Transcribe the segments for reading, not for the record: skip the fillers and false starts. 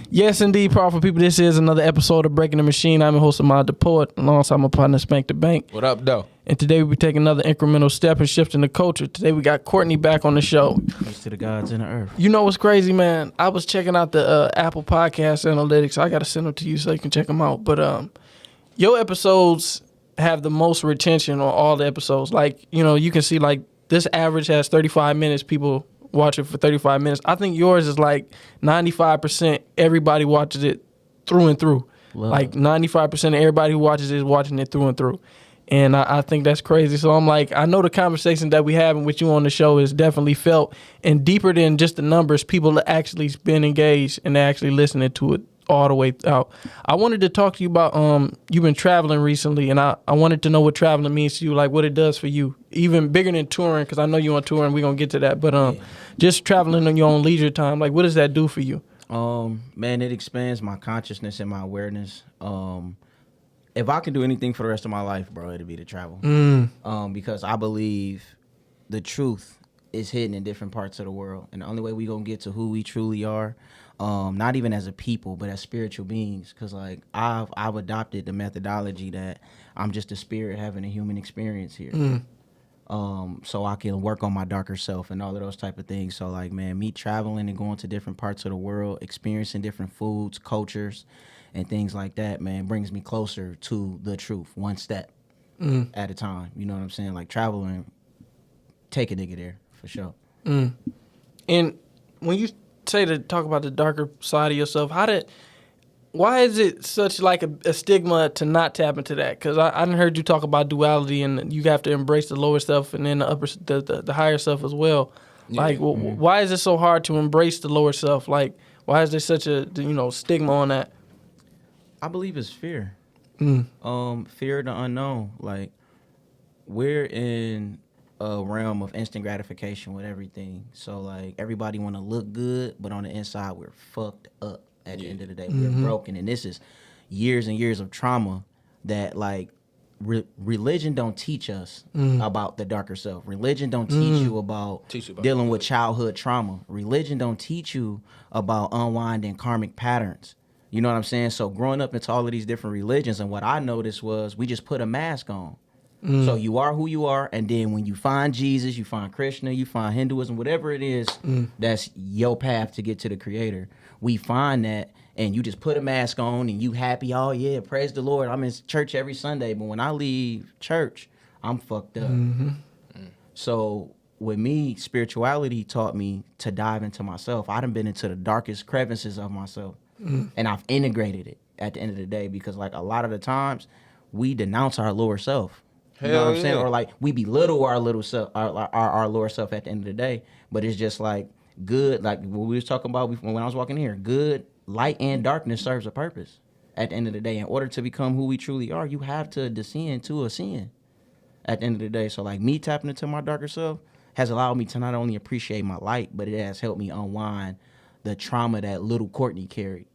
Yes, indeed, powerful people. This is another episode of Breaking the Machine. I'm your host, Ahmad the Poet, alongside my partner, Spank the Bank. What up, though? And today we'll be taking another incremental step and shifting the culture. Today we got Courtney back on the show. Peace to the gods in the earth. You know what's crazy, man? I was checking out the Apple Podcast analytics. I got to send them to you so you can check them out. But your episodes have the most retention on all the episodes. Like, you know, you can see like this average has 35 minutes. People watch it for 35 minutes. I think yours is like 95%. Everybody watches it through and through. Love. Like 95% of everybody who watches it is watching it through and through. And I think that's crazy. So I'm like, I know the conversation that we having with you on the show is definitely felt and deeper than just the numbers. People actually been engaged and they're actually listening to it all the way out. I wanted to talk to you about you've been traveling recently, and I wanted to know what traveling means to you, like what it does for you, even bigger than touring, because I know you're on tour and we're gonna get to that. But just traveling on your own leisure time, like what does that do for you? Man, it expands my consciousness and my awareness. If I can do anything for the rest of my life, bro, it'd be to travel. Because I believe the truth is hidden in different parts of the world, and the only way we gonna get to who we truly are, not even as a people, but as spiritual beings. Because like I've adopted the methodology that I'm just a spirit having a human experience here. So I can work on my darker self and all of those type of things. So like, man, me traveling and going to different parts of the world, experiencing different foods, cultures, and things like that, man, brings me closer to the truth, one step at a time. You know what I'm saying? Like traveling, take a nigga there for sure. And when you say to talk about the darker side of yourself, why is it such like a stigma to not tap into that? Because I done heard you talk about duality and you have to embrace the lower self and then the higher self as well. Yeah. Like, why is it so hard to embrace the lower self? Like, why is there such a stigma on that? I believe it's fear. Fear of the unknown. Like, we're in a realm of instant gratification with everything. So, like, everybody want to look good, but on the inside, we're fucked up at the end of the day. We're broken. And this is years and years of trauma that, like, religion don't teach us about the darker self. Religion don't teach you about dealing with childhood trauma. Religion don't teach you about unwinding karmic patterns. You know what I'm saying? So growing up into all of these different religions, and what I noticed was we just put a mask on. So you are who you are, and then when you find Jesus, you find Krishna, you find Hinduism, whatever it is, that's your path to get to the Creator. We find that, and you just put a mask on, and you happy, oh yeah, praise the Lord, I'm in church every Sunday, but when I leave church, I'm fucked up. So with me, spirituality taught me to dive into myself. I done been into the darkest crevices of myself. And I've integrated it at the end of the day, because like a lot of the times we denounce our lower self. You know what I'm saying? Or like we belittle our little self, our lower self at the end of the day. But it's just like good, like what we was talking about when I was walking here, good, light and darkness serves a purpose at the end of the day. In order to become who we truly are, you have to descend to a sin at the end of the day. So like me tapping into my darker self has allowed me to not only appreciate my light, but it has helped me unwind the trauma that little Courtney carried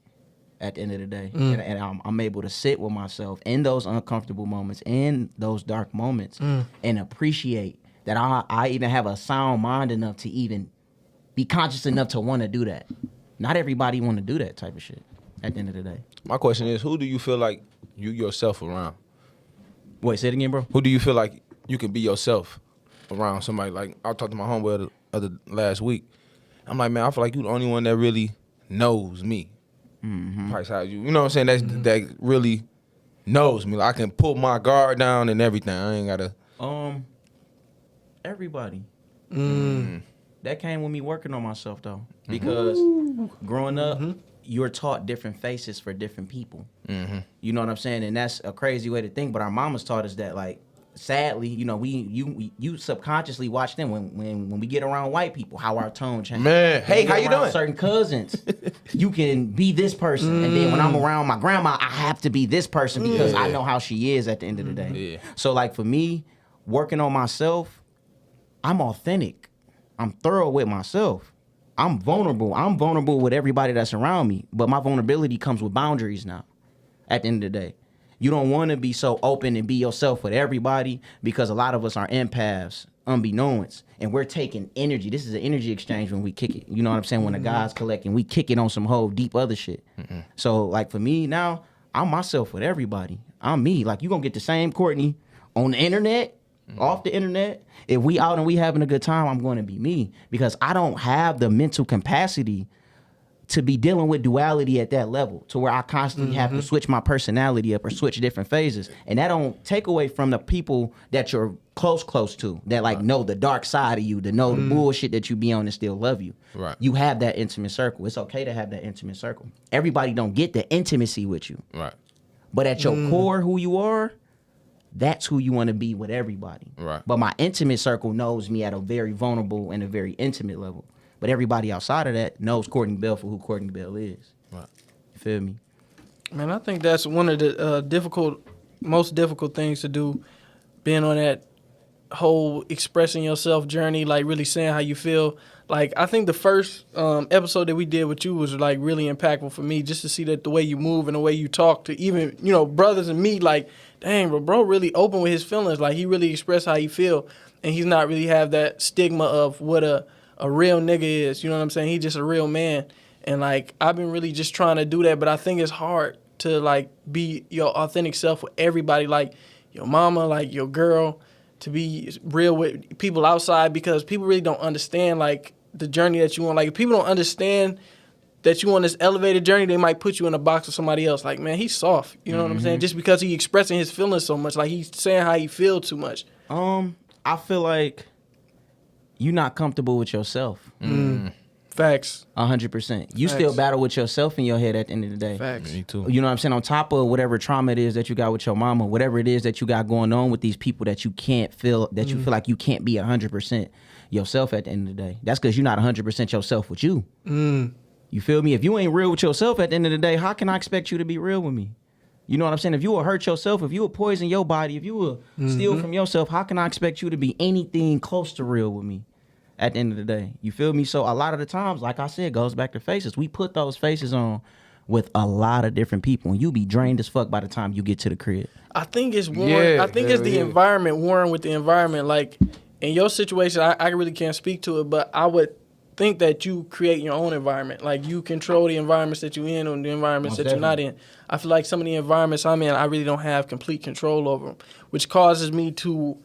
at the end of the day. And I'm able to sit with myself in those uncomfortable moments, in those dark moments, and appreciate that I even have a sound mind enough to even be conscious enough to want to do that. Not everybody want to do that type of shit at the end of the day. My question is, who do you feel like you yourself around? Wait, say it again, bro. Who do you feel like you can be yourself around somebody? Like, I talked to my homeboy the last week. I'm like, man, I feel like you the only one that really knows me. Price how you know what I'm saying? That really knows me. Like, I can pull my guard down and everything. I ain't gotta. Everybody. That came with me working on myself though, because growing up, you're taught different faces for different people. You know what I'm saying? And that's a crazy way to think. But our mamas taught us that, like, sadly, you know, you subconsciously watch them when we get around white people, how our tone changes. Man, hey, how you doing? Certain cousins, you can be this person, and then when I'm around my grandma, I have to be this person because I know how she is at the end of the day. Yeah. So, like, for me, working on myself, I'm authentic. I'm thorough with myself. I'm vulnerable. I'm vulnerable with everybody that's around me, but my vulnerability comes with boundaries now. At the end of the day. You don't want to be so open and be yourself with everybody, because a lot of us are empaths unbeknownst, and we're taking energy. This is an energy exchange when we kick it. You know what I'm saying? When the guys collecting, we kick it on some whole deep other shit. So like for me now, I'm myself with everybody. I'm me. Like you gonna get the same Courtney on the internet, off the internet. If we out and we having a good time, I'm going to be me because I don't have the mental capacity to be dealing with duality at that level to where I constantly have to switch my personality up or switch different phases. And that don't take away from the people that you're close to, that like know the dark side of you, to know the bullshit that you be on and still love you. Right. You have that intimate circle. It's okay to have that intimate circle. Everybody don't get the intimacy with you. Right. But at your core, who you are, that's who you want to be with everybody. Right. But my intimate circle knows me at a very vulnerable and a very intimate level. But everybody outside of that knows Courtney Bell for who Courtney Bell is. Right. You feel me? Man, I think that's one of the most difficult things to do, being on that whole expressing yourself journey, like really saying how you feel. Like, I think the first episode that we did with you was like really impactful for me, just to see that the way you move and the way you talk to even, brothers and me, like, dang, bro really open with his feelings. Like, he really expressed how he feel, and he's not really have that stigma of what a real nigga is. You know what I'm saying? He's just a real man. And, like, I've been really just trying to do that, but I think it's hard to, like, be your authentic self with everybody, like your mama, like your girl, to be real with people outside, because people really don't understand, like, the journey that you want. Like, if people don't understand that you on this elevated journey, they might put you in a box with somebody else. Like, man, he's soft. You know what I'm saying? Just because he expressing his feelings so much. Like, he's saying how he feel too much. I feel like you're not comfortable with yourself. Facts. 100%. You Facts. still battle with yourself in your head at the end of the day. Facts. Me too. You know what I'm saying? On top of whatever trauma it is that you got with your mama, whatever it is that you got going on with these people that you can't feel, that you feel like you can't be 100% yourself at the end of the day. That's because you're not 100% yourself with you. You feel me? If you ain't real with yourself at the end of the day, how can I expect you to be real with me? You know what I'm saying? If you will hurt yourself, if you will poison your body, if you will steal from yourself, how can I expect you to be anything close to real with me at the end of the day? You feel me? So a lot of the times, like I said, it goes back to faces. We put those faces on with a lot of different people, and you be drained as fuck by the time you get to the crib. I think it's warring. Yeah, I think it's the environment, warring with the environment. Like, in your situation, I really can't speak to it, but I would think that you create your own environment. Like, you control the environments that you're in and the environments that you're not in. I feel like some of the environments I'm in, I really don't have complete control over them, which causes me to,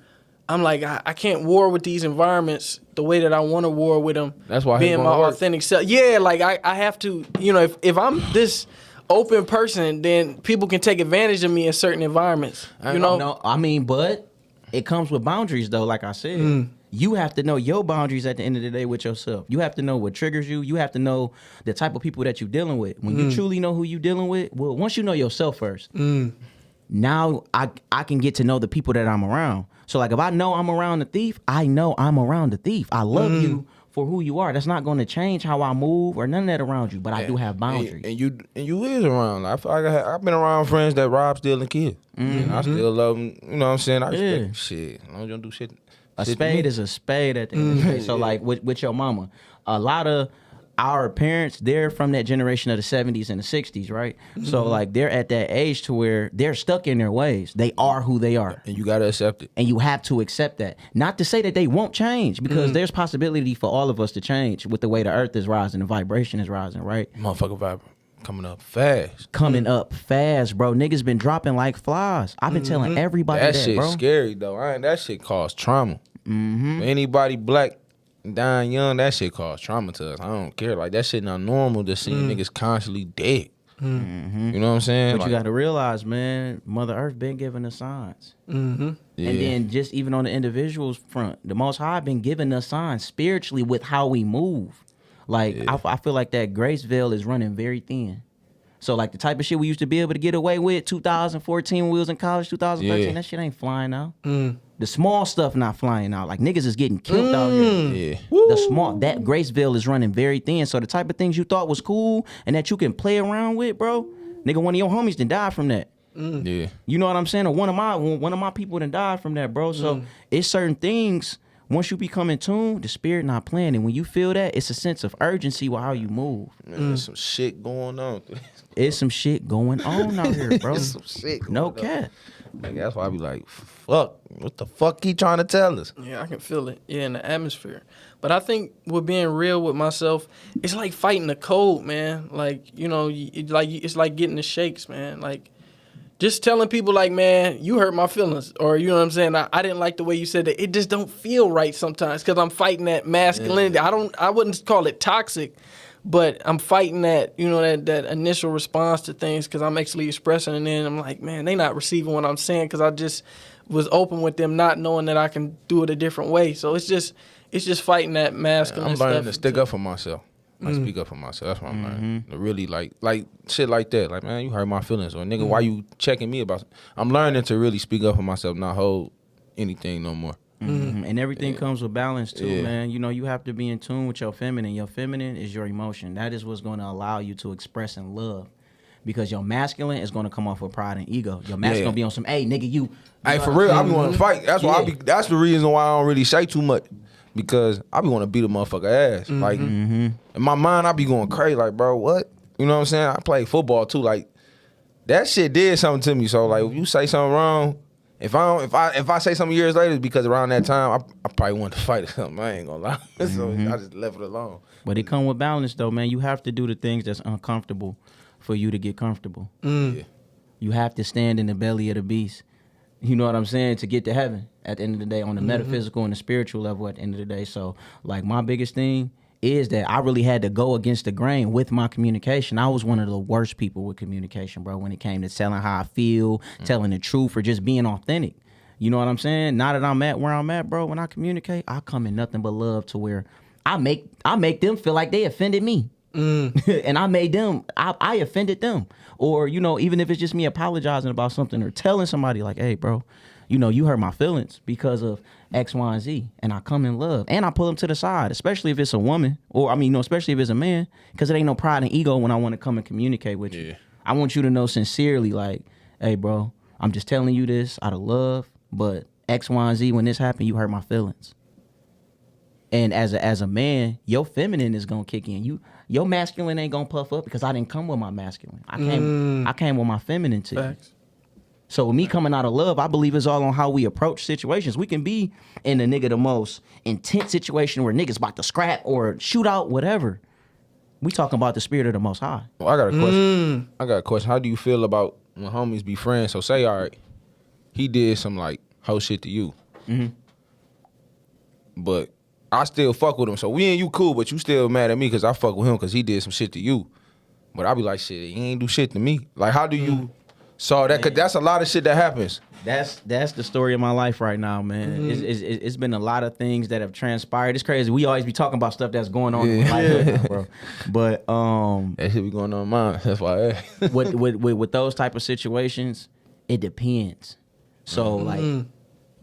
I'm like, I can't war with these environments the way that I want to war with them. That's why being my authentic self. Yeah, like I have to, if I'm this open person, then people can take advantage of me in certain environments. No, I mean, but it comes with boundaries, though. Like I said, you have to know your boundaries at the end of the day with yourself. You have to know what triggers you. You have to know the type of people that you're dealing with. When you truly know who you're dealing with, well, once you know yourself first, now I can get to know the people that I'm around. So, like, if I know I'm around the thief, I know I'm around the thief. I love you for who you are. That's not going to change how I move or none of that around you, but I do have boundaries. And you is around. I feel like I've been around friends that rob, steal, and kill. And I still love them. You know what I'm saying? I respect shit. As long as you don't do shit. A spade is a spade at the end of the day. So, like, with your mama, a lot of our parents, they're from that generation of the 70s and the 60s, right? So, like, they're at that age to where they're stuck in their ways. They are who they are. And you got to accept it. And you have to accept that. Not to say that they won't change, because there's possibility for all of us to change with the way the earth is rising, the vibration is rising, right? Motherfucker vibe coming up fast. Coming up fast, bro. Niggas been dropping like flies. I've been telling everybody that, shit's bro. scary, though. That shit cause trauma. Anybody black dying young, that shit cause trauma to us. I don't care. Like, that shit not normal to see niggas constantly dead. You know what I'm saying? But you got to realize, man, Mother Earth been giving us signs. Yeah. And then just even on the individual's front, the Most High been giving us signs spiritually with how we move. Like, I feel like that grace veil is running very thin. So, like, the type of shit we used to be able to get away with 2014 when we was in college, 2013, that shit ain't flying out. The small stuff not flying out. Like, niggas is getting killed out here. That grace veil is running very thin. So the type of things you thought was cool and that you can play around with, bro, nigga, one of your homies done died from that. Yeah. You know what I'm saying? Or one of my people done died from that, bro. So it's certain things Once you become in tune, the spirit not playing. And when you feel that, it's a sense of urgency with how you move. Man, there's some shit going on. It's some shit going on out here, bro. There's some shit going No on. cap. Like, that's why I be like, fuck, what the fuck he trying to tell us? Yeah, I can feel it. Yeah, in the atmosphere. But I think with being real with myself, it's like fighting the cold, man. Like, you know, it's like getting the shakes, man. Like, just telling people, like, man, you hurt my feelings. Or, you know what I'm saying? I didn't like the way you said that. It just don't feel right sometimes because I'm fighting that masculinity. Yeah. I wouldn't call it toxic, but I'm fighting that, you know, that initial response to things because I'm actually expressing. And then I'm like, man, they not receiving what I'm saying because I just was open with them not knowing that I can do it a different way. So it's just fighting that masculine I'm stuff. learning to stick up for myself. I speak up for myself. That's what I'm learning. To really like shit like that. Like, man, you hurt my feelings. Or nigga, why you checking me about? I'm learning to really speak up for myself, not hold anything no more. And everything comes with balance too, Yeah. man. You know, you have to be in tune with your feminine. Your feminine is your emotion. That is what's going to allow you to express and love. Because your masculine is going to come off with pride and ego. Your masculine going to be on some, hey, nigga, you. Hey, for real, I be want to fight. That's why that's the reason why I don't really say too much. Because I be want to beat a motherfucker ass. Like, in my mind, I be going crazy. Like, bro, what? You know what I'm saying? I play football too. Like, that shit did something to me. So, like, if you say something wrong, if I say something years later, it's because around that time, I probably wanted to fight or something. I ain't gonna lie. So I just left it alone. But it come with balance, though, man. You have to do the things that's uncomfortable for you to get comfortable. Yeah. You have to stand in the belly of the beast. You know what I'm saying? To get to heaven at the end of the day, on the metaphysical and the spiritual level at the end of the day. So, like, my biggest thing is that I really had to go against the grain with my communication. I was one of the worst people with communication, bro, when it came to telling how I feel, telling the truth, or just being authentic. You know what I'm saying? Now that I'm at where I'm at, bro, when I communicate, I come in nothing but love to where I make them feel like they offended me. And I offended them. Or, you know, even if it's just me apologizing about something or telling somebody like, hey, bro, you know, you hurt my feelings because of X, Y, and Z. And I come in love. And I pull them to the side, especially if it's a woman. Or, I mean, you know, especially if it's a man. Because it ain't no pride and ego when I want to come and communicate with you. I want you to know sincerely, like, hey, bro, I'm just telling you this out of love. But X, Y, and Z, when this happened, you hurt my feelings. And as a man, your feminine is gonna kick in. Your masculine ain't gonna puff up because I didn't come with my masculine. I came with my feminine too. Facts. So with me coming out of love, I believe it's all on how we approach situations. We can be in the most intense situation where niggas about to scrap or shoot out, whatever. We talking about the spirit of the Most High. Well, I got a question. How do you feel about when homies be friends? So say, all right, he did some like whole shit to you, but I still fuck with him. So we and you cool, but you still mad at me because I fuck with him because he did some shit to you. But I be like, shit, he ain't do shit to me. Like, how do you solve that? Because that's a lot of shit that happens. That's the story of my life right now, man. It's been a lot of things that have transpired. It's crazy. We always be talking about stuff that's going on in my life right now, bro. But that shit be going on in mine. That's why I asked. with those type of situations, it depends. So like,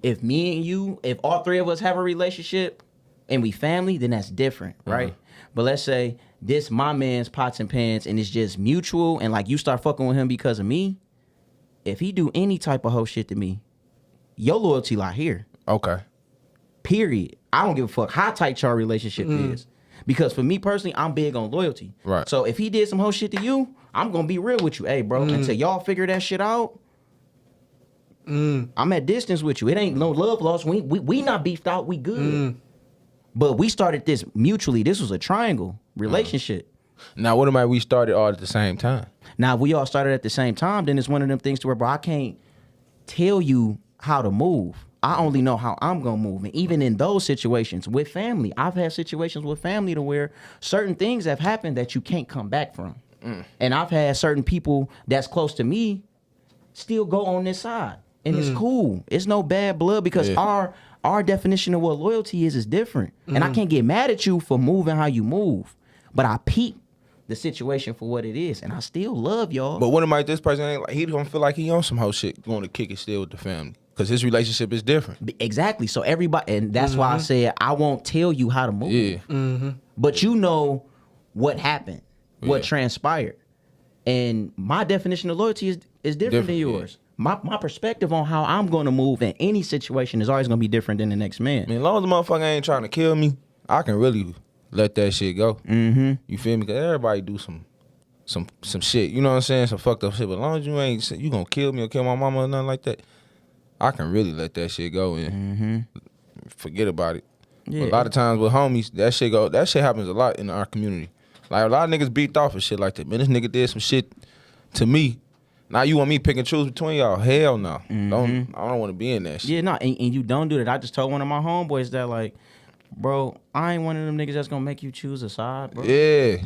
if me and you, if all three of us have a relationship and we family, then that's different, right? But let's say this my man's pots and pans and it's just mutual and like you start fucking with him because of me. If he do any type of hoe shit to me, your loyalty lie here. Okay. Period. I don't give a fuck how tight your relationship is. Because for me personally, I'm big on loyalty. Right. So if he did some hoe shit to you, I'm gonna be real with you. Hey, bro, until y'all figure that shit out, I'm at distance with you. It ain't no love lost. We not beefed out. We good. But we started this mutually. This was a triangle relationship. Now, what am we started all at the same time? Now, if we all started at the same time, then it's one of them things to where, bro, I can't tell you how to move. I only know how I'm going to move. And even in those situations with family, I've had situations with family to where certain things have happened that you can't come back from. And I've had certain people that's close to me still go on this side. And it's cool. It's no bad blood because our definition of what loyalty is different. And I can't get mad at you for moving how you move. But I peep the situation for what it is. And I still love y'all. But what am I, this person ain't like, he don't feel like he on some whole shit going to kick it still with the family. Because his relationship is different. Exactly. So everybody, and that's why I said I won't tell you how to move. Yeah. But you know what happened, what transpired. And my definition of loyalty is different than yours. my perspective on how I'm going to move in any situation is always going to be different than the next man. I mean, as long as the motherfucker ain't trying to kill me, I can really let that shit go. Mm-hmm. You feel me? Because everybody do some shit. You know what I'm saying? Some fucked up shit. But as long as you ain't, you gonna kill me or kill my mama or nothing like that, I can really let that shit go and forget about it. Yeah. A lot of times with homies, that shit happens a lot in our community. Like a lot of niggas beat off and shit like that. Man, this nigga did some shit to me. Now you want me pick and choose between y'all? Hell no. I don't want to be in that shit. Yeah, no, and you don't do that. I just told one of my homeboys that, like, bro, I ain't one of them niggas that's gonna make you choose a side, bro. Yeah.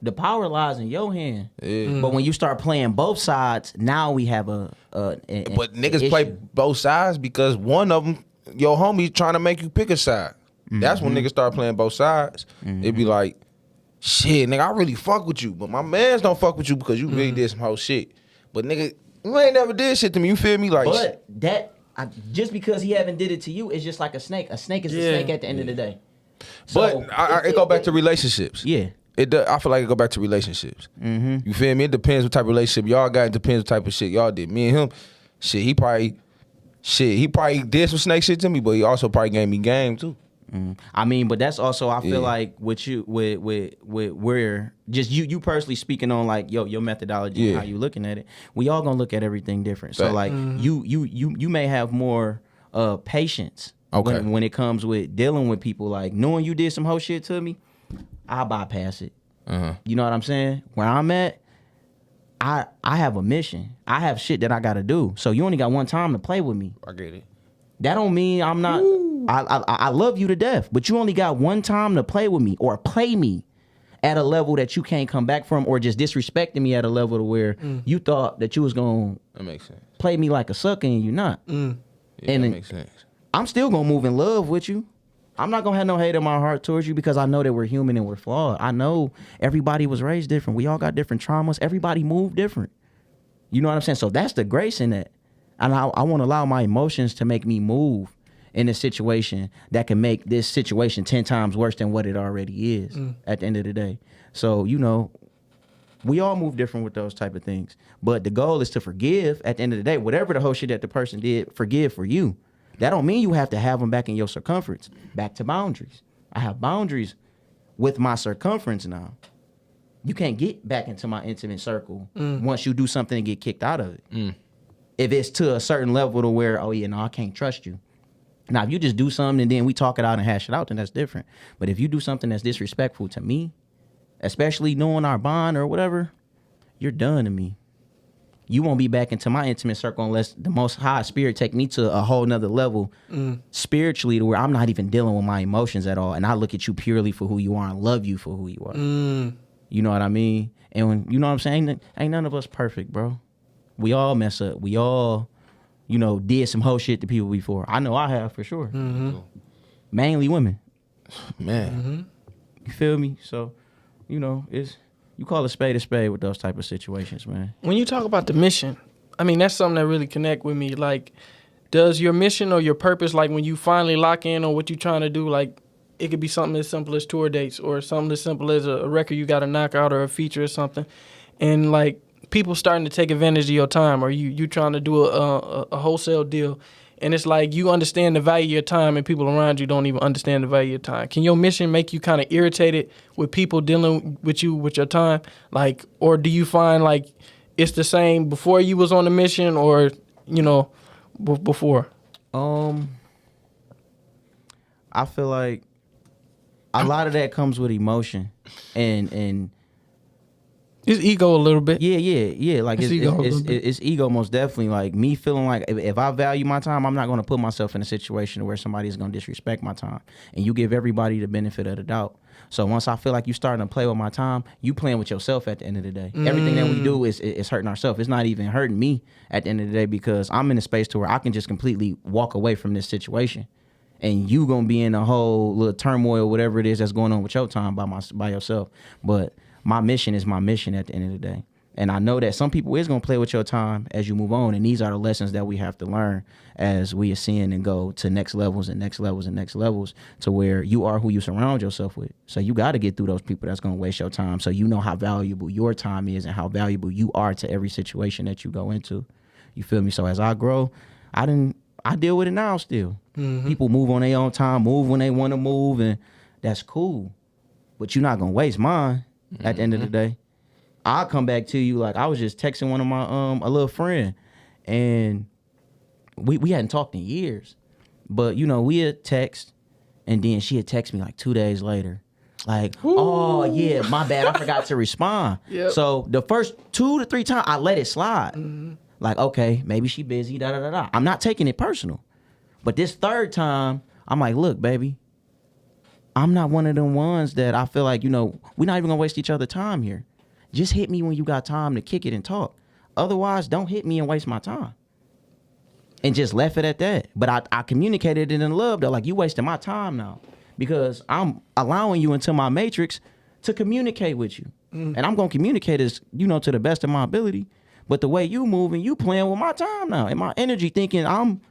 The power lies in your hand. Yeah. But when you start playing both sides, now we have but niggas play both sides because one of them, your homie, trying to make you pick a side. That's when niggas start playing both sides. It be like, shit, nigga, I really fuck with you, but my mans don't fuck with you because you really did some whole shit. But nigga, you ain't never did shit to me. You feel me? Like, but just because he haven't did it to you, it's just like a snake. A snake is a snake at the end of the day. So, but it go back to relationships. Yeah. I feel like it go back to relationships. You feel me? It depends what type of relationship y'all got. It depends what type of shit y'all did. Me and him, he probably did some snake shit to me, but he also probably gave me game too. I mean, but that's also, I feel like with you, with where just you personally speaking on like your methodology and how you looking at it, we all gonna look at everything different. So like you may have more patience when it comes with dealing with people, like knowing you did some whole shit to me, I'll bypass it. You know what I'm saying? Where I'm at, I have a mission. I have shit that I gotta do. So you only got one time to play with me. I get it. That don't mean I'm not. I love you to death, but you only got one time to play with me or play me at a level that you can't come back from, or just disrespecting me at a level to where you thought that you was gonna play me like a sucker and you not. Yeah, and that makes sense. I'm still gonna move in love with you. I'm not gonna have no hate in my heart towards you because I know that we're human and we're flawed. I know everybody was raised different. We all got different traumas. Everybody moved different. You know what I'm saying? So that's the grace in that. And I want to allow my emotions to make me move in a situation that can make this situation 10 times worse than what it already is at the end of the day. So, you know, we all move different with those type of things. But the goal is to forgive at the end of the day. Whatever the whole shit that the person did, forgive for you. That don't mean you have to have them back in your circumference. Back to boundaries. I have boundaries with my circumference now. You can't get back into my intimate circle once you do something and get kicked out of it. If it's to a certain level to where, oh yeah, no, I can't trust you. Now, if you just do something and then we talk it out and hash it out, then that's different. But if you do something that's disrespectful to me, especially knowing our bond or whatever, you're done to me. You won't be back into my intimate circle unless the Most High Spirit take me to a whole nother level spiritually, to where I'm not even dealing with my emotions at all. And I look at you purely for who you are and love you for who you are. You know what I mean? And when, you know what I'm saying? Ain't none of us perfect, bro. We all mess up. We all, you know, did some whole shit to people before. I know I have for sure. Mainly women. Man. You feel me? So, you know, you call a spade with those type of situations, man. When you talk about the mission, I mean, that's something that really connect with me. Like, does your mission or your purpose, like when you finally lock in on what you're trying to do, like it could be something as simple as tour dates or something as simple as a record you got to knock out or a feature or something. And like, people starting to take advantage of your time, or you trying to do a wholesale deal, and it's like you understand the value of your time and people around you don't even understand the value of your time. Can your mission make you kind of irritated with people dealing with you with your time? Like, or do you find like it's the same before you was on the mission, or, you know, before? I feel like a lot of that comes with emotion and It's ego a little bit. Yeah. Like it's ego most definitely. Like me feeling like if I value my time, I'm not going to put myself in a situation where somebody is going to disrespect my time. And you give everybody the benefit of the doubt. So once I feel like you starting to play with my time, you playing with yourself at the end of the day. Everything that we do is hurting ourselves. It's not even hurting me at the end of the day, because I'm in a space to where I can just completely walk away from this situation. And you going to be in a whole little turmoil, whatever it is that's going on with your time by yourself. But my mission is my mission at the end of the day. And I know that some people is going to play with your time as you move on. And these are the lessons that we have to learn as we ascend and go to next levels and next levels and next levels, to where you are who you surround yourself with. So you got to get through those people that's going to waste your time, so you know how valuable your time is and how valuable you are to every situation that you go into. You feel me? So as I grow, I deal with it now still. People move on their own time, move when they want to move, and that's cool. But you're not gonna waste mine at the end of the day. I'll come back to you. Like, I was just texting one of my a little friend, and we hadn't talked in years. But you know, we had text, and then she had text me like 2 days later. Like, oh yeah, my bad, I forgot to respond. Yep. So the first 2 to 3 times I let it slide. Like, okay, maybe she busy, da da da da. I'm not taking it personal. But this third time, I'm like, look, baby, I'm not one of them ones that I feel like, you know, we're not even gonna waste each other's time here. Just hit me when you got time to kick it and talk. Otherwise, don't hit me and waste my time. And just left it at that. But I communicated it in love, though. Like, you wasting my time now. Because I'm allowing you into my matrix to communicate with you. And I'm going to communicate as, you know, to the best of my ability. But the way you moving, you playing with my time now. And my energy thinking I'm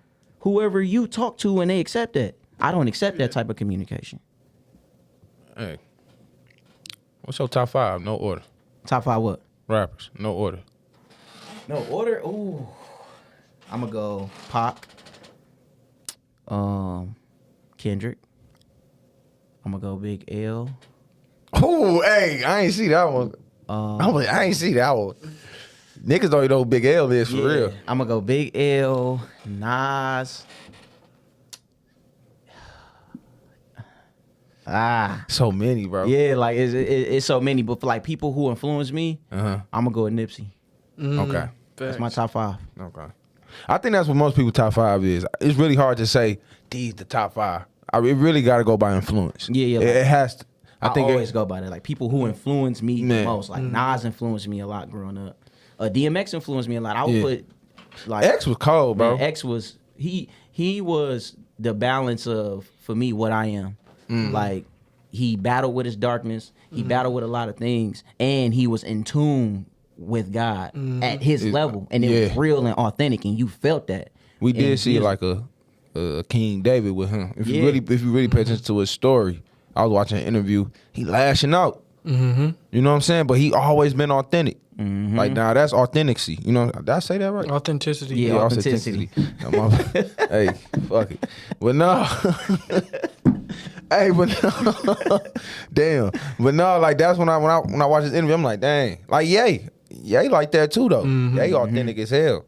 whoever you talk to and they accept that. I don't accept that type of communication. Hey, what's your top 5? No order. Top 5 what? Rappers, no order. No order? Ooh. I'm going to go Pac. Kendrick. I'm going to go Big L. Oh, hey, I ain't see that one. I ain't see that one. Niggas don't even know who Big L is for real. I'm going to go Big L, Nas. So many, bro. Yeah, like it's so many. But for like people who influence me, I'm going to go with Nipsey. Okay. That's my top 5. Okay. I think that's what most people top 5 is. It's really hard to say these the top 5. It really got to go by influence. Yeah. It has to. I think always go by that. Like people who influence me the most. Like Nas influenced me a lot growing up. DMX influenced me a lot. I would put like X was cold, bro. Man, X was he was the balance of, for me, what I am. Like, he battled with his darkness. He battled with a lot of things, and he was in tune with God at his level, and it was real and authentic, and you felt that. We did see like a King David with him. If you really pay attention to his story, I was watching an interview. He lashing out. You know what I'm saying? But he always been authentic. Like, now that's authenticity. You know, did I say that right? Authenticity. Yeah, authenticity. Hey, fuck it. But no. Hey, but no. Damn. But no, like, that's when I watch this interview, I'm like, dang. Like, Ye like that too, though. Ye authentic as hell.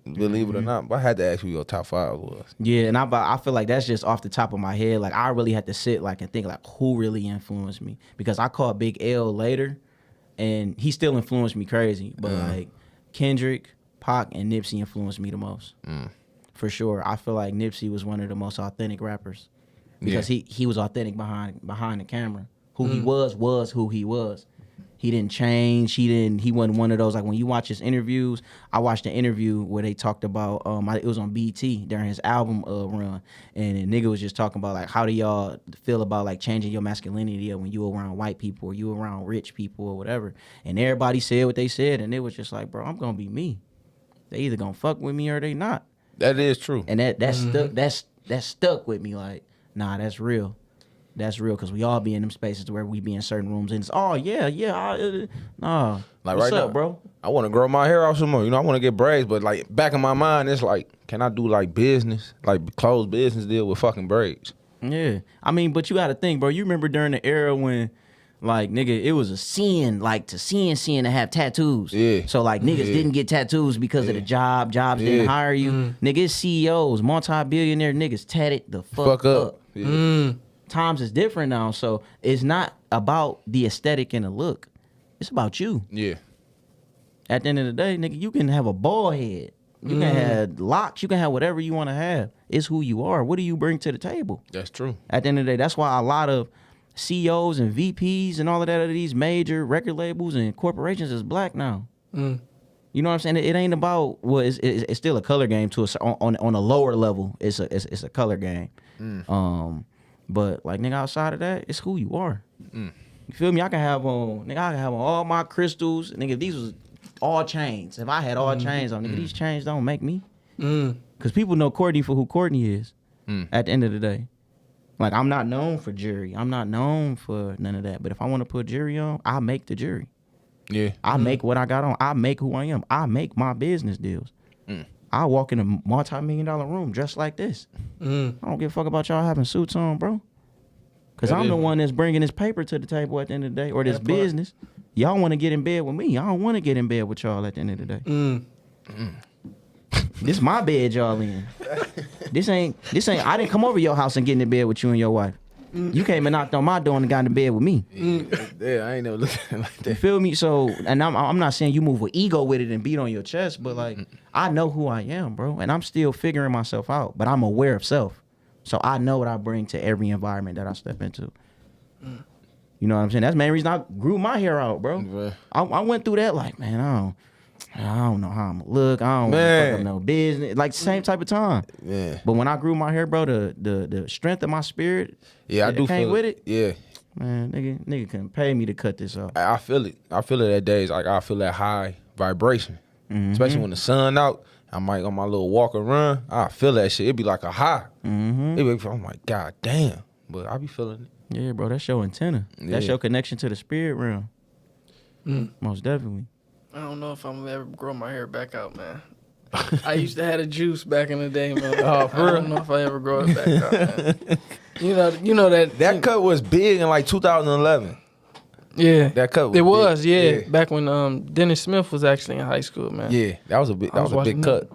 Believe it or not. But I had to ask you what your top 5 was. Yeah, and I feel like that's just off the top of my head. Like, I really had to sit like and think like who really influenced me, because I caught Big L later, and he still influenced me crazy. But like Kendrick, Pac, and Nipsey influenced me the most, for sure. I feel like Nipsey was one of the most authentic rappers because he was authentic behind the camera. Who he was who he was. He didn't change. He wasn't one of those, like, when you watch his interviews. I watched an interview where they talked about it was on BT during his album run, and the nigga was just talking about like, how do y'all feel about like changing your masculinity when you around white people or you around rich people or whatever. And everybody said what they said, and it was just like, bro, I'm gonna be me. They either gonna fuck with me or they not. That is true. And that stuck with me. Like, nah, that's real. That's real, because we all be in them spaces where we be in certain rooms and it's, nah. Like, What's right up, now, bro? I want to grow my hair out some more. You know, I want to get braids, but like back in my mind, it's like, can I do like business, like close business deal with fucking braids? Yeah. I mean, but you got to think, bro. You remember during the era when, like, nigga, it was a sin, like, to sin to have tattoos. Yeah. So, like, niggas didn't get tattoos because of the jobs didn't hire you. Niggas, CEOs, multi-billionaire niggas tatted the fuck up. Yeah. Times is different now, so it's not about the aesthetic and the look. It's about you. Yeah. At the end of the day, nigga, you can have a bald head. You can have locks. You can have whatever you want to have. It's who you are. What do you bring to the table? That's true. At the end of the day, that's why a lot of CEOs and VPs and all of that of these major record labels and corporations is black now. You know what I'm saying? It ain't about, well, it's still a color game to on a lower level. It's a color game. But like, nigga, outside of that, it's who you are. You feel me? I can have on all my crystals. Nigga, if these was all chains. If I had all chains on, nigga, these chains don't make me. Because people know Courtney for who Courtney is at the end of the day. Like, I'm not known for jewelry. I'm not known for none of that. But if I want to put jewelry on, I make the jewelry. Yeah. I make what I got on. I make who I am. I make my business deals. I walk in a multi-million-dollar room dressed like this. I don't give a fuck about y'all having suits on, bro. Because I'm the one that's bringing this paper to the table at the end of the day, or this business. Y'all want to get in bed with me. I don't want to get in bed with y'all at the end of the day. This my bed y'all in. This ain't, I didn't come over your house and get in bed with you and your wife. You came and knocked on my door and got in bed with me. Yeah, I ain't never looked at it like that. You feel me? So, and I'm not saying you move with ego with it and beat on your chest, but like, I know who I am, bro. And I'm still figuring myself out, but I'm aware of self. So I know what I bring to every environment that I step into. You know what I'm saying? That's the main reason I grew my hair out, bro. Right. I went through that like, man, I don't know how I'm gonna look. I don't want to fuck up no business. Like, same type of time. Yeah. But when I grew my hair, bro, the strength of my spirit, Yeah, I do came feel with it. Yeah. Man, nigga couldn't pay me to cut this off. I feel it. I feel it at days. Like, I feel that high vibration. Especially when the sun out. I might on my little walk or run. I feel that shit. It be like a high. It be, I'm like, God damn. But I be feeling it. Yeah, bro, that's your antenna. That's Yeah. your connection to the spirit realm. Most definitely. I don't know if I'm gonna ever grow my hair back out, man. I used to have a juice back in the day, man. I don't know if I ever grow it back out, man. You know that Cut was big in like 2011. Yeah, That cut was it was, big. yeah. Yeah. Back when Dennis Smith was actually in high school, man. Yeah, that was a big. That was a big cut.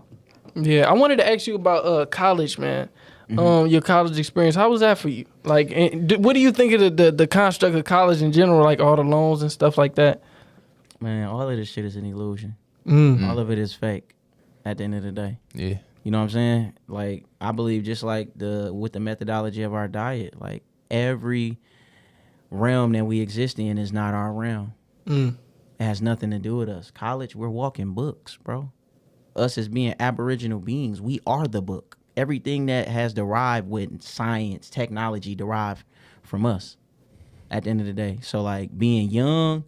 Yeah, I wanted to ask you about college, man. Your college experience. How was that for you? Like, what do you think of the construct of college in general? Like all the loans and stuff like that. Man, all of this shit is an illusion. All of it is fake at the end of the day. Yeah. You know what I'm saying? Like, I believe just like with the methodology of our diet, like every realm that we exist in is not our realm. It has nothing to do with us. College, we're walking books, bro. Us as being aboriginal beings, we are the book. Everything that has derived with science, technology derived from us at the end of the day. So like being young,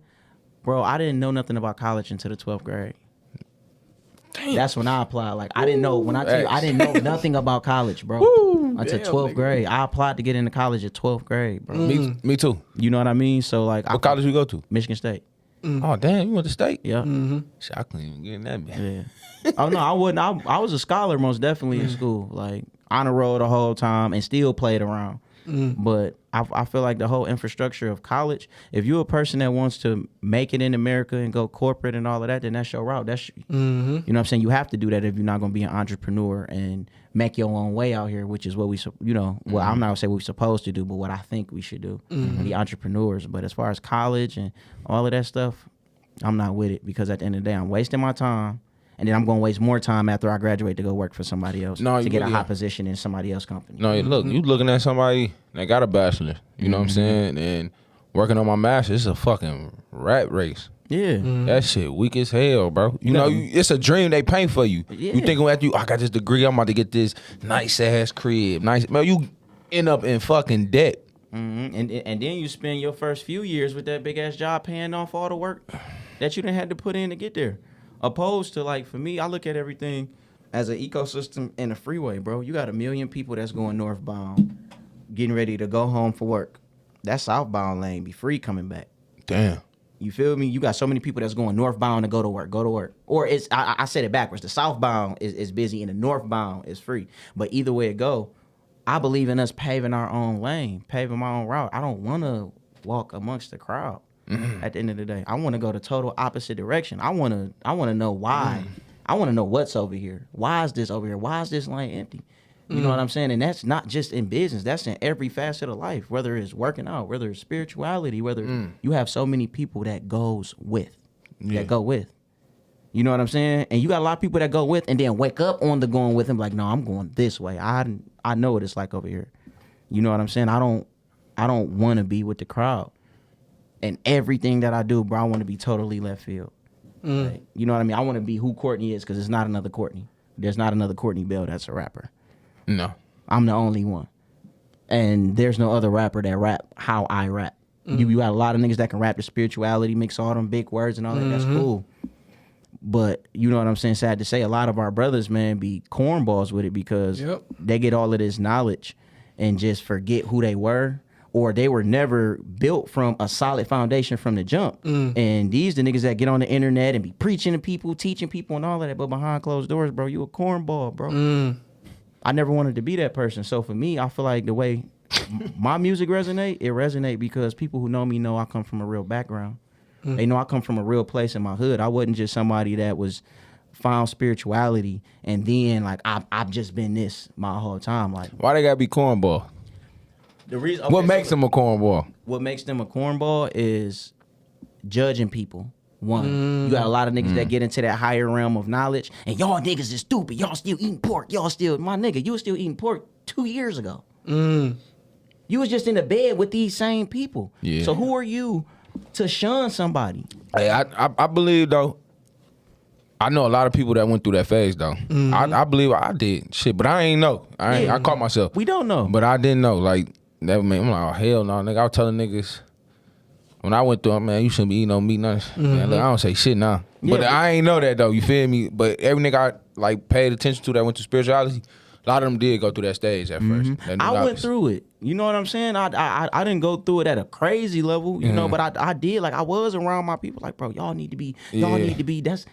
bro, I didn't know nothing about college until the 12th grade. Damn. That's when I applied. Like, I didn't know, when I tell you, I didn't know nothing about college, bro. Until 12th grade. I applied to get into college at 12th grade, bro. Me too. You know what I mean? So, like, What college you go to? Michigan State. Oh, damn, you went to state? Yeah. Shit, I couldn't even get in that, man. Yeah. Oh, no, I wouldn't. I was a scholar most definitely in school. Like, honor roll the whole time and still played around. But I feel like the whole infrastructure of college, if you're a person that wants to make it in America and go corporate and all of that, then that's your route. That's you know what I'm saying? You have to do that if you're not going to be an entrepreneur and make your own way out here, which is what we, well, I'm not going to say what we're supposed to do, but what I think we should do, be entrepreneurs. But as far as college and all of that stuff, I'm not with it, because at the end of the day, I'm wasting my time. And then I'm going to waste more time after I graduate to go work for somebody else to get a high position in somebody else's company. No, look, you looking at somebody that got a bachelor, you know what I'm saying? And working on my master's, it's a fucking rat race. Yeah. That shit weak as hell, bro. You know, it's a dream they paint for you. Yeah. You think after I got this degree, I'm about to get this nice ass crib. Man, you end up in fucking debt. And then you spend your first few years with that big ass job paying off all the work that you done had to put in to get there. Opposed to, like, for me, I look at everything as an ecosystem in a freeway, bro. You got 1 million people that's going northbound, getting ready to go home for work. That southbound lane be free coming back. Damn. You feel me? You got so many people that's going northbound to go to work. Or it's I said it backwards. The southbound is busy and the northbound is free. But either way it go, I believe in us paving our own lane, paving my own route. I don't want to walk amongst the crowd. At the end of the day, I want to go the total opposite direction. I want to know why. I want to know what's over here. Why is this over here? Why is this lane empty? You know what I'm saying? And that's not just in business. That's in every facet of life, whether it's working out, whether it's spirituality, whether you have so many people that goes with, that go with. You know what I'm saying? And you got a lot of people that go with and then wake up on the going with them like, no, I'm going this way. I know what it's like over here. You know what I'm saying? I don't want to be with the crowd. And everything that I do, bro, I want to be totally left field. Like, you know what I mean? I want to be who Courtney is, because it's not another Courtney. There's not another Courtney Bell that's a rapper. No. I'm the only one. And there's no other rapper that rap how I rap. You got a lot of niggas that can rap the spirituality, mix all them big words and all that. That's cool. But you know what I'm saying? Sad to say, a lot of our brothers, man, be cornballs with it, because they get all of this knowledge and just forget who they were, or they were never built from a solid foundation from the jump. And these the niggas that get on the internet and be preaching to people, teaching people and all of that, but behind closed doors, bro, you a cornball, bro. I never wanted to be that person. So for me, I feel like the way my music resonate because people who know me know I come from a real background. They know I come from a real place in my hood. I wasn't just somebody that was found spirituality and then like I've just been this my whole time. Like, why they gotta be cornball? The reason What makes them a cornball? What makes them a cornball is judging people. One, you got a lot of niggas that get into that higher realm of knowledge, and y'all niggas is stupid. Y'all still eating pork. Y'all still, my nigga, you was still eating pork 2 years ago. You was just in the bed with these same people. Yeah. So who are you to shun somebody? Hey, I believe though. I know a lot of people that went through that phase though. I believe I did shit, but I ain't know. I caught myself. We don't know, but I didn't know. Like that man, I'm like, oh hell no, nigga. I was telling niggas when I went through it, man, you shouldn't be eating no meat, nothing. Man, look, I don't say shit now. Yeah, but I ain't know that though. You feel me? But every nigga I like paid attention to that went to spirituality, a lot of them did go through that stage at first. I went through it. You know what I'm saying? I didn't go through it at a crazy level, you know, but I did. Like I was around my people. Like, bro, y'all need to be.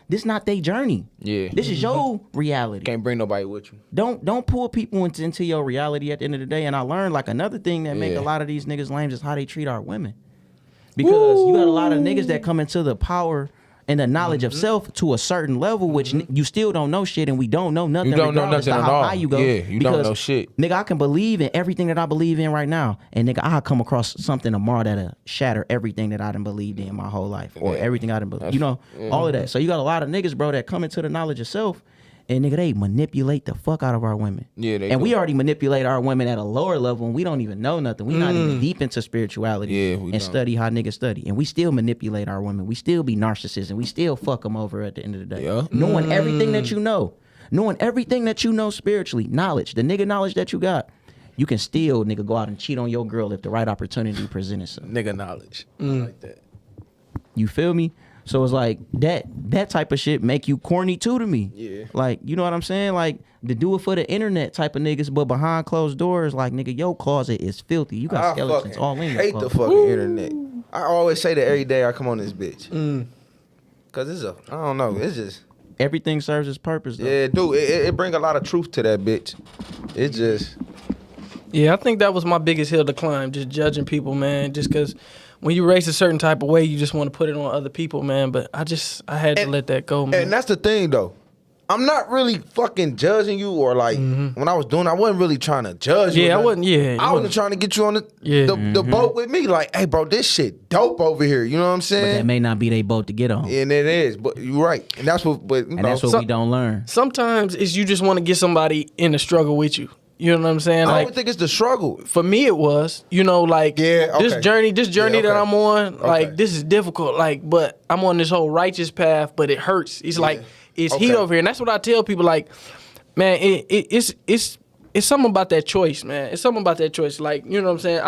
This not their journey. Yeah. This is your reality. Can't bring nobody with you. Don't pull people into your reality at the end of the day. And I learned like another thing that make a lot of these niggas lame is how they treat our women. Because you got a lot of niggas that come into the power and the knowledge of self to a certain level, which you still don't know shit, and we don't know nothing. You don't know nothing at all. You go. Yeah, you don't know shit. Nigga, I can believe in everything that I believe in right now, and nigga, I'll come across something tomorrow that'll shatter everything that I done believed in my whole life, or everything I done believed. You know, all of that. So you got a lot of niggas, bro, that come into the knowledge of self, and nigga, they manipulate the fuck out of our women. Yeah, they do. We already manipulate our women at a lower level, and we don't even know nothing. We not even deep into spirituality and study how niggas study, and we still manipulate our women. We still be narcissists, and we still fuck them over at the end of the day. Knowing everything that you know, spiritually, knowledge, the nigga knowledge that you got, you can still nigga go out and cheat on your girl if the right opportunity presents itself. Nigga knowledge, like that. You feel me? So it's like that type of shit make you corny too to me. Yeah. Like, you know what I'm saying? Like, to do it for the internet type of niggas, but behind closed doors, like, nigga, your closet is filthy. You got skeletons all in your closet. I hate the fucking internet. I always say that every day I come on this bitch. Cause I don't know, it's just. Everything serves its purpose, though. Yeah, dude, it bring a lot of truth to that bitch. It just. Yeah, I think that was my biggest hill to climb, just judging people, man, just cause when you race a certain type of way, you just want to put it on other people, man. But I had to let that go, man. And that's the thing, though. I'm not really fucking judging you, or like when I was doing, I wasn't really trying to judge you. Yeah, I wasn't. Yeah, I wasn't trying to get you on the boat with me. Like, hey, bro, this shit dope over here. You know what I'm saying? But that may not be they boat to get on. And it is, but you're right. And that's what. But that's what we don't learn. Sometimes it's you just want to get somebody in the struggle with you. You know what I'm saying? I don't think it's the struggle. For me, it was. You know, like this journey that I'm on. Like, this is difficult. Like, but I'm on this whole righteous path, but it hurts. It's like it's heat over here, and that's what I tell people. Like, man, it's something about that choice, man. It's something about that choice. Like, you know what I'm saying?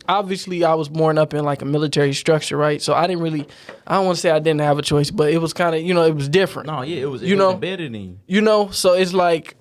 Obviously, I was born up in like a military structure, right? So I don't want to say I didn't have a choice, but it was kind of, it was different. No, yeah, it was embedded in you. You know, so it's like,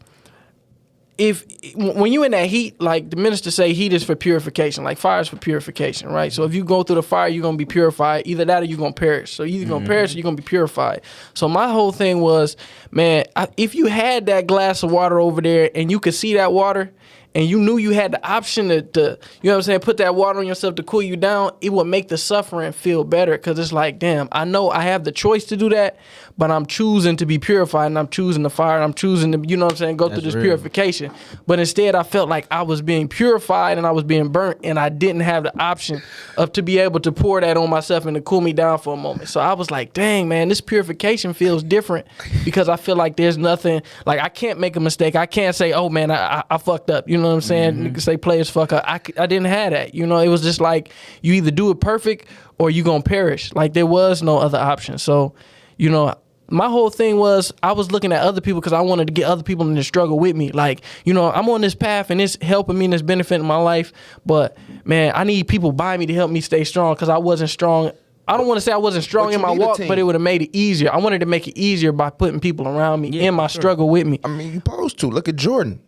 when you in that heat, like the minister say, heat is for purification, like fire is for purification, right? So if you go through the fire, you're gonna be purified. Either that or you're gonna perish. So you're either gonna perish or you're gonna be purified. So my whole thing was, man, if you had that glass of water over there and you could see that water, and you knew you had the option to you know what I'm saying, put that water on yourself to cool you down, it would make the suffering feel better, because it's like, damn, I know I have the choice to do that, but I'm choosing to be purified, and I'm choosing the fire, and I'm choosing to, you know what I'm saying, go through this purification. But instead, I felt like I was being purified and I was being burnt, and I didn't have the option of to be able to pour that on myself and to cool me down for a moment. So I was like, dang, man, this purification feels different, because I feel like there's nothing, like I can't make a mistake. I can't say, oh, man, I fucked up. You know what I'm saying? You can say players fuck up. I didn't have that. You know, it was just like, you either do it perfect or you gonna perish. Like, there was no other option. So, you know, my whole thing was, I was looking at other people because I wanted to get other people in the struggle with me. Like, you know, I'm on this path and it's helping me and it's benefiting my life. But, man, I need people by me to help me stay strong, because I wasn't strong. I don't want to say I wasn't strong in my walk, but it would have made it easier. I wanted to make it easier by putting people around me in my struggle with me. I mean, you supposed to. Look at Jordan.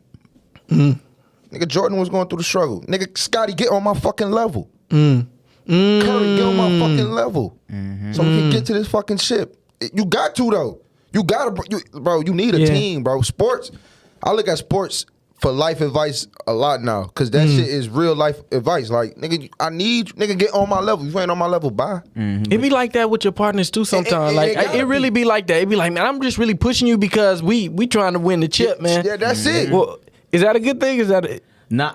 Nigga, Jordan was going through the struggle. Nigga, Scotty, get on my fucking level. Curry, get on my fucking level. So we can get to this fucking ship. You got to, though. You gotta, bro, you need a team, bro. Sports, I look at sports for life advice a lot now, because that shit is real life advice. Like, nigga, nigga, get on my level. If you ain't on my level, bye. It be like that with your partners too sometimes. It really be like that. It be like, man, I'm just really pushing you because we trying to win the chip, man. Yeah, that's it. Well, is that a good thing? Is that it? Nah,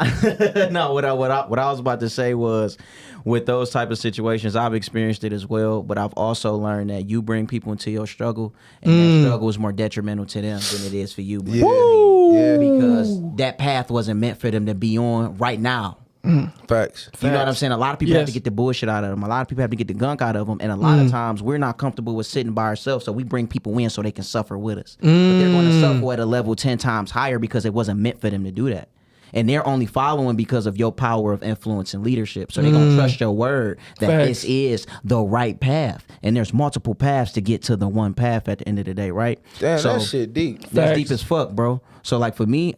no. What I was about to say was, with those type of situations, I've experienced it as well. But I've also learned that you bring people into your struggle, and that struggle is more detrimental to them than it is for you. Yeah. Because that path wasn't meant for them to be on right now. Facts. You know what I'm saying? A lot of people have to get the bullshit out of them. A lot of people have to get the gunk out of them. And a lot of times we're not comfortable with sitting by ourselves. So we bring people in so they can suffer with us. But they're going to suffer at a level 10 times higher because it wasn't meant for them to do that. And they're only following because of your power of influence and leadership. So they're going to trust your word that this is the right path. And there's multiple paths to get to the one path at the end of the day, right? Damn, so that shit deep. That's deep as fuck, bro. So like for me,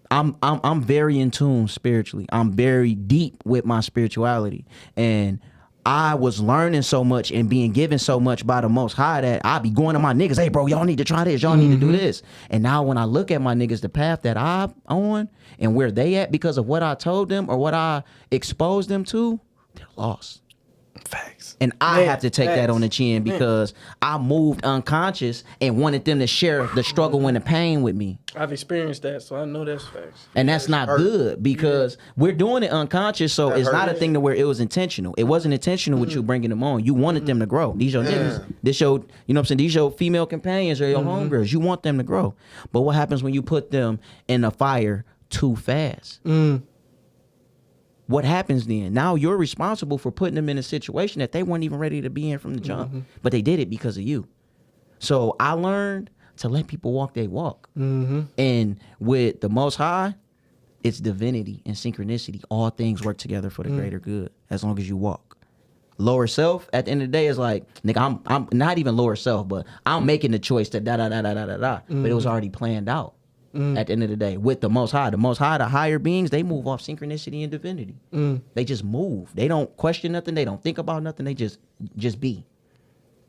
I'm very in tune spiritually. I'm very deep with my spirituality. And I was learning so much and being given so much by the Most High that I be going to my niggas, hey, bro, y'all need to try this. Y'all need to do this. And now when I look at my niggas, the path that I'm on and where they at because of what I told them or what I exposed them to, they're lost. Facts. And I have to take that on the chin because I moved unconscious and wanted them to share the struggle and the pain with me. I've experienced that, so I know that's facts. And that's not good because we're doing it unconscious, so it's not a thing to where it was intentional. It wasn't intentional with you bringing them on. You wanted them to grow. These your niggas. This your, you know what I'm saying? These your female companions or your homegirls. You want them to grow. But what happens when you put them in the fire too fast? What happens then? Now you're responsible for putting them in a situation that they weren't even ready to be in from the jump. But they did it because of you. So I learned to let people walk their walk. And with the Most High, it's divinity and synchronicity. All things work together for the greater good as long as you walk. Lower self, at the end of the day, is like, nigga, I'm not even lower self, but I'm making the choice to da-da-da-da-da-da-da. But it was already planned out. At the end of the day, with the Most High. The Most High, the higher beings, they move off synchronicity and divinity. They just move. They don't question nothing. They don't think about nothing. They just be.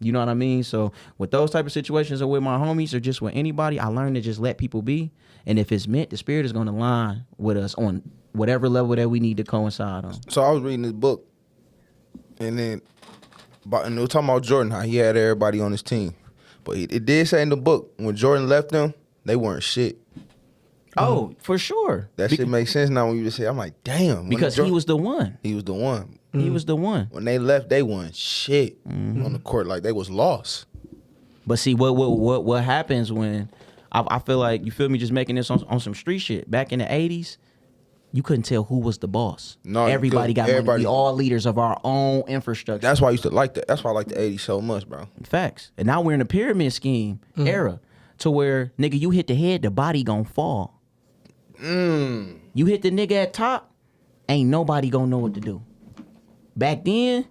You know what I mean? So with those type of situations or with my homies or just with anybody, I learned to just let people be. And if it's meant, the spirit is going to line with us on whatever level that we need to coincide on. So I was reading this book, and then and they were talking about Jordan, how he had everybody on his team. But it did say in the book, when Jordan left them, they weren't shit. Oh, for sure. That shit makes sense now when you just say, I'm like, damn. Because he was the one. He was the one. He was the one. When they left, they weren't shit on the court. Like, they was lost. But see, what happens when, I feel like, you feel me, just making this on some street shit. Back in the 80s, you couldn't tell who was the boss. No, everybody got money. We all leaders of our own infrastructure. That's why I used to like that. That's why I like the 80s so much, bro. Facts. And now we're in a pyramid scheme era to where, nigga, you hit the head, the body gonna fall. You hit the nigga at top, ain't nobody gonna know what to do. Back then,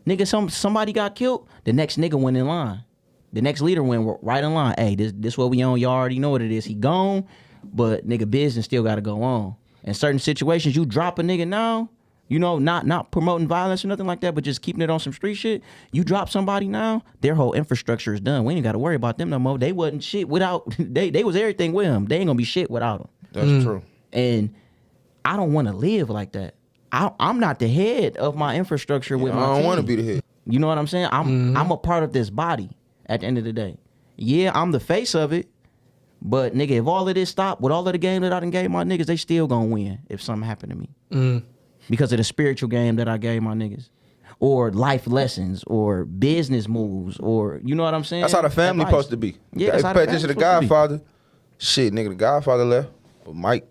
nigga, somebody got killed, the next nigga went in line. The next leader went right in line. Hey, this what we on, y'all already know what it is. He gone, but nigga, business still gotta go on. In certain situations, you drop a nigga now, you know, not promoting violence or nothing like that, but just keeping it on some street shit. You drop somebody now, their whole infrastructure is done. We ain't gotta worry about them no more. They wasn't shit without, they was everything with them. They ain't gonna be shit without them. That's true. And I don't want to live like that. I'm not the head of my infrastructure with my team. I don't want to be the head. You know what I'm saying? I'm a part of this body at the end of the day. Yeah, I'm the face of it. But nigga, if all of this stopped, with all of the game that I done gave my niggas, they still gonna win if something happened to me. Because of the spiritual game that I gave my niggas. Or life lessons, or business moves, or, you know what I'm saying? That's how the family supposed to be. Yeah, that's how the attention to the Godfather. Shit, nigga, the Godfather left, but Mike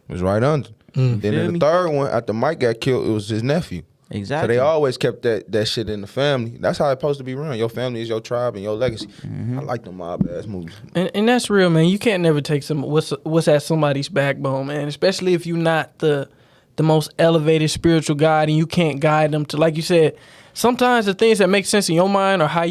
was right under. Then in the third one, after Mike got killed, it was his nephew. Exactly. So they always kept that shit in the family. That's how it's supposed to be run. Your family is your tribe and your legacy. I like them mob ass movies. And that's real, man. You can't never take what's at somebody's backbone, man. Especially if you're not the most elevated spiritual guide and you can't guide them to, like you said, sometimes the things that make sense in your mind or how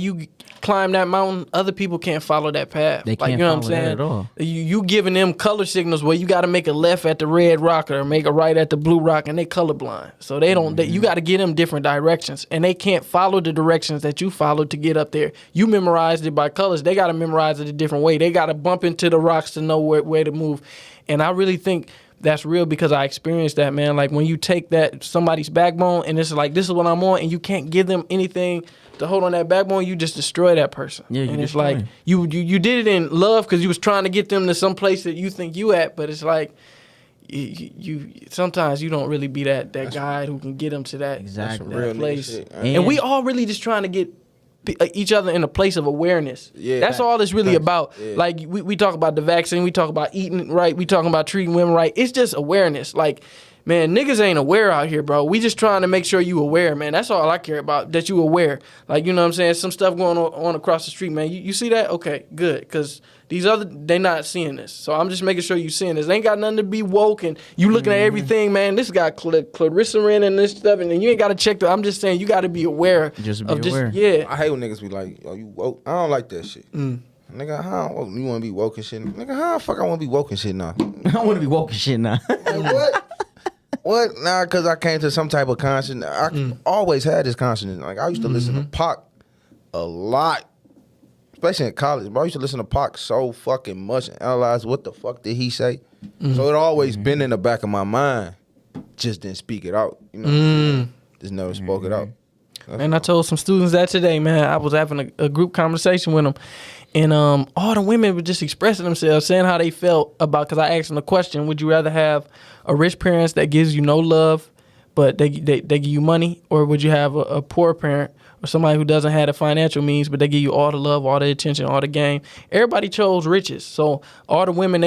climb that mountain, other people can't follow that path. They like, can't you know what I'm follow that saying? at all. You giving them color signals where you got to make a left at the red rock or make a right at the blue rock, and they colorblind. So they don't. You got to give them different directions, and they can't follow the directions that you followed to get up there. You memorized it by colors. They got to memorize it a different way. They got to bump into the rocks to know where to move. And I really think that's real because I experienced that, man. Like when you take that somebody's backbone and it's like, this is what I'm on, and you can't give them anything to hold on that backbone, you just destroy that person. Yeah, you and it's destroy like him. you did it in love because you was trying to get them to some place that you think you at, but it's like you sometimes you don't really be that guy who can get them to that, Exactly. that Real nigga place. shit. And we all really just trying to get each other in a place of awareness. Yeah. That's all it's really Facts. about. Yeah. Like we talk about the vaccine, we talk about eating right, we talking about treating women right. It's just awareness. Like, man, niggas ain't aware out here, bro. We just trying to make sure you aware, man. That's all I care about, that you aware. Like, you know what I'm saying? Some stuff going on across the street, man. You see that? Okay, good. Because these they not seeing this. So I'm just making sure you seeing this. They ain't got nothing to be woke, and you looking at everything, man. This got claricerin and this stuff, and then you ain't got to check I'm just saying you got to be aware. Just be aware. Yeah. I hate when niggas be like, "Yo, you woke." I don't like that shit. Nigga, how you want to be woke and shit? Nigga, how the fuck I want to be woke and shit now? I want to be woke and shit now. Like, what? What? Nah, because I came to some type of consciousness. I always had this consciousness. Like, I used to listen to Pac a lot, especially in college. Bro, I used to listen to Pac so fucking much and analyze what the fuck did he say. So it always been in the back of my mind. Just didn't speak it out. You know what I'm saying? Just never spoke it out. Man, I told some students that today, man. I was having a group conversation with them, and all the women were just expressing themselves, saying how they felt about, because I asked them the question, would you rather have a rich parent that gives you no love, but they give you money, or would you have a poor parent or somebody who doesn't have the financial means, but they give you all the love, all the attention, all the game? Everybody chose riches. So all the women,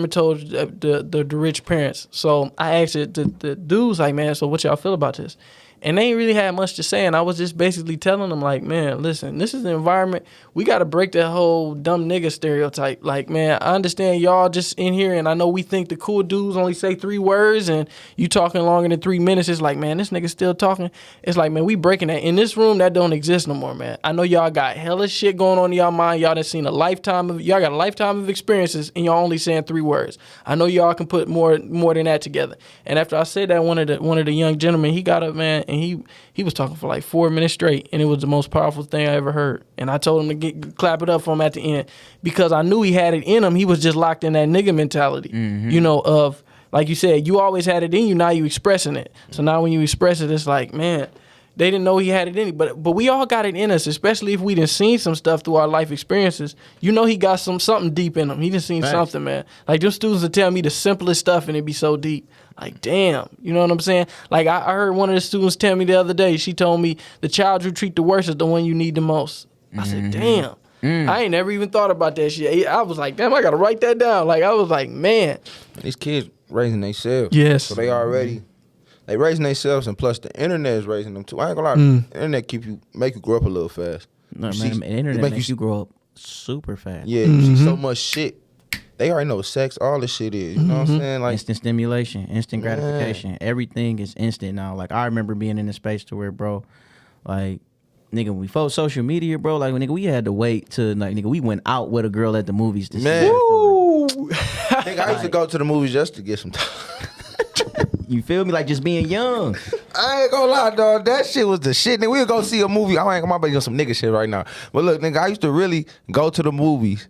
chose the rich parents. So I asked the dudes, like, man, so what y'all feel about this? And they ain't really had much to say, and I was just basically telling them, like, man, listen, this is the environment. We got to break that whole dumb nigga stereotype. Like, man, I understand y'all just in here, and I know we think the cool dudes only say 3 words, and you talking longer than 3 minutes. It's like, man, this nigga still talking. It's like, man, we breaking that. In this room, that don't exist no more, man. I know y'all got hella shit going on in y'all mind. Y'all done seen y'all got a lifetime of experiences, and y'all only saying 3 words. I know y'all can put more than that together. And after I said that, one of the young gentlemen, he got up, man, and he was talking for like 4 minutes straight, and it was the most powerful thing I ever heard. And I told him to clap it up for him at the end, because I knew he had it in him. He was just locked in that nigga mentality, you know, of, like you said, you always had it in you, now you expressing it. So now when you express it, it's like, man, they didn't know he had it in him. But we all got it in us, especially if we done seen some stuff through our life experiences. You know he got something deep in him. He done seen something, man. Like, them students will tell me the simplest stuff and it be so deep. Like, damn, you know what I'm saying? Like, I heard one of the students tell me the other day, she told me the child you treat the worst is the one you need the most. I said, damn. I ain't never even thought about that shit. I was like, damn, I got to write that down. Like, I was like, man. These kids raising themselves. Yes. So they already, they raising themselves, and plus the internet is raising them too. I ain't gonna lie, the internet make you grow up a little fast. No, You man, see- the internet make makes you grow up super fast. Yeah, you see so much shit. They already know what sex, all this shit is. You know what I'm saying? Like, Instant stimulation, instant gratification. Everything is instant now. Like, I remember being in a space to where, bro, like, nigga, before social media, bro, like, nigga, we had to wait to, like, nigga, we went out with a girl at the movies to Man. see her. Ooh. nigga, I used to go to the movies just to get some time. You feel me? Like, just being young. I ain't gonna lie, dog. That shit was the shit. Nigga, we'll go see a movie. I ain't gonna be on some nigga shit right now. But look, nigga, I used to really go to the movies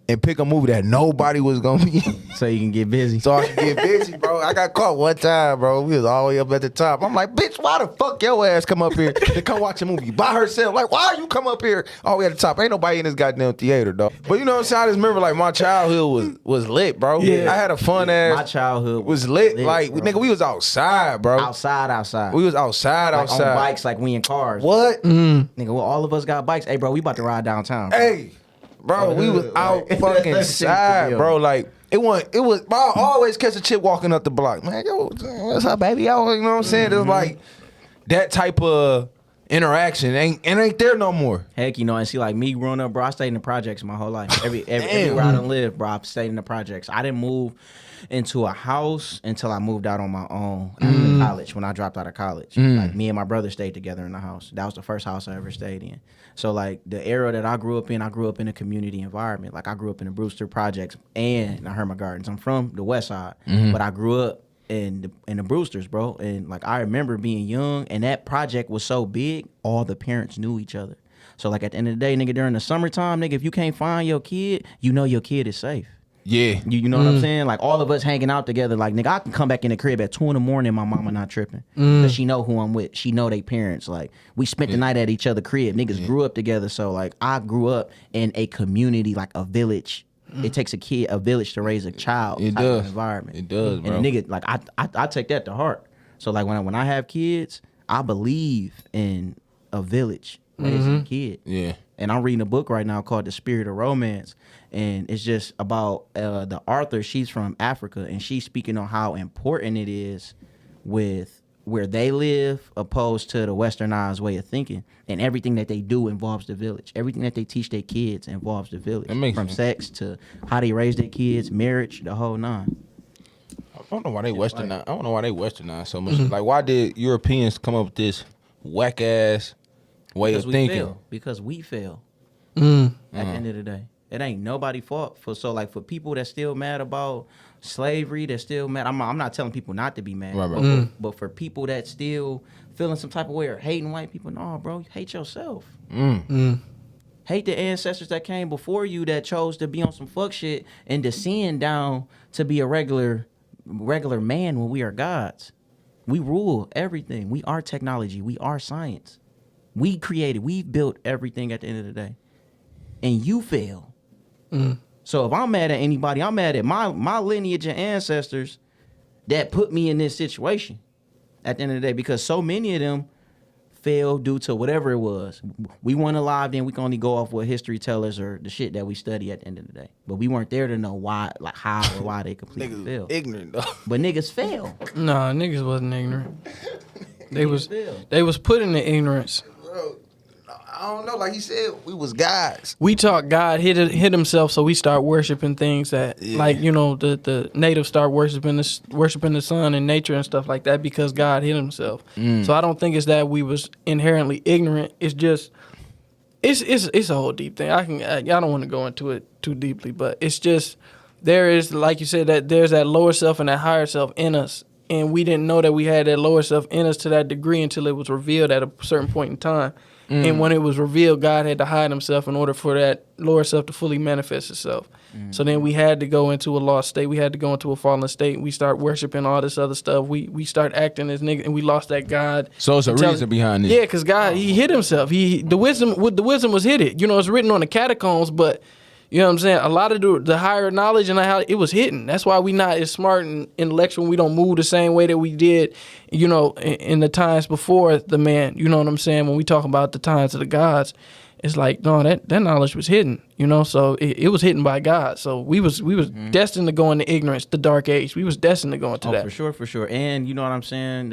and pick a movie that nobody was gonna be in. So you can get busy. So I could get busy, bro. I got caught one time, bro. We was all the way up at the top. I'm like, bitch, why the fuck your ass come up here to come watch a movie by herself? Like, why you come up here all the way at the top? Ain't nobody in this goddamn theater, dog. But you know what I'm saying? I just remember, like, my childhood was lit, bro. Yeah. I had a fun ass. My childhood was lit. Like, bro. nigga, we was outside, bro. outside. We was outside, Like, outside. on bikes, like we in cars. What? Nigga, well, all of us got bikes. Hey, bro, we about to ride downtown. Bro. Hey, bro, we was out fucking That shit side, real. bro. Like, it was, bro, I always catch a chick walking up the block. Man, yo, what's up, baby? Yo, you know what I'm saying? It's like that type of interaction ain't there no more. Heck, and see, like me growing up, bro, I stayed in the projects my whole life. Everywhere I done lived, bro, I stayed in the projects. I didn't move into a house until I moved out on my own after college, when I dropped out of college. Like, me and my brother stayed together in the house. That was the first house I ever stayed in. So, like, the era that I grew up in a community environment. Like, I grew up in the Brewster Projects and the Herma Gardens. I'm from the West Side, but I grew up in the Brewsters, bro. And, like, I remember being young, and that project was so big, all the parents knew each other. So, like, at the end of the day, nigga, during the summertime, nigga, if you can't find your kid, you know your kid is safe. Yeah. You know what I'm saying? Like, all of us hanging out together. Like, nigga, I can come back in the crib at 2 a.m. and my mama not tripping. Because she know who I'm with. She know they parents. Like, we spent the night at each other's crib. Niggas grew up together. So, like, I grew up in a community, like a village. It takes a village to raise a child. It type does. of environment. It does, bro. And nigga, like, I take that to heart. So, like, when I have kids, I believe in a village raising a kid. Yeah. And I'm reading a book right now called The Spirit of Romance. And it's just about the author. She's from Africa, and she's speaking on how important it is with where they live opposed to the westernized way of thinking. And everything that they do involves the village. Everything that they teach their kids involves the village. That makes From sense. sex to how they raise their kids, marriage, the whole nine. I don't know why they westernized so much. Like, why did Europeans come up with this whack ass way of thinking? Because we fail. At the end of the day, it ain't nobody's fault. For people that still mad about slavery, that still mad. I'm not telling people not to be mad, Right. but for people that still feeling some type of way or hating white people, no, bro, you hate yourself. Hate the ancestors that came before you that chose to be on some fuck shit and descend down to be a regular man when we are gods. We rule everything. We are technology. We are science. We built everything at the end of the day. And you fail. So if I'm mad at anybody, I'm mad at my lineage and ancestors that put me in this situation at the end of the day, because so many of them failed due to whatever it was. We weren't alive then. We can only go off what history tell us or the shit that we study at the end of the day. But we weren't there to know why, like how or why they completely failed. Ignorant though. But niggas fail. Nah, niggas wasn't ignorant. They was failed. put in the ignorance. Bro, I don't know. Like he said, we was gods. We taught God hit himself, so we start worshiping things that, like, the natives start worshiping the sun and nature and stuff like that because God hit himself. So I don't think it's that we was inherently ignorant. It's just it's a whole deep thing. I don't want to go into it too deeply, but it's just there is, like you said, that there's that lower self and that higher self in us, and we didn't know that we had that lower self in us to that degree until it was revealed at a certain point in time. And when it was revealed, God had to hide himself in order for that lower self to fully manifest itself. So then we had to go into a lost state. We had to go into a fallen state. We start worshiping all this other stuff. We start acting as niggas, and we lost that God. So it's a reason behind this. Yeah, because God, he hid himself. The wisdom was hidden. It's written on the catacombs, but you know what I'm saying? A lot of the higher knowledge and how it was hidden. That's why we not as smart and intellectual. We don't move the same way that we did, in the times before the man. You know what I'm saying? When we talk about the times of the gods, it's like, no, that knowledge was hidden. So it was hidden by God. So we was destined to go into ignorance, the dark age. We was destined to go into that. For sure. And you know what I'm saying?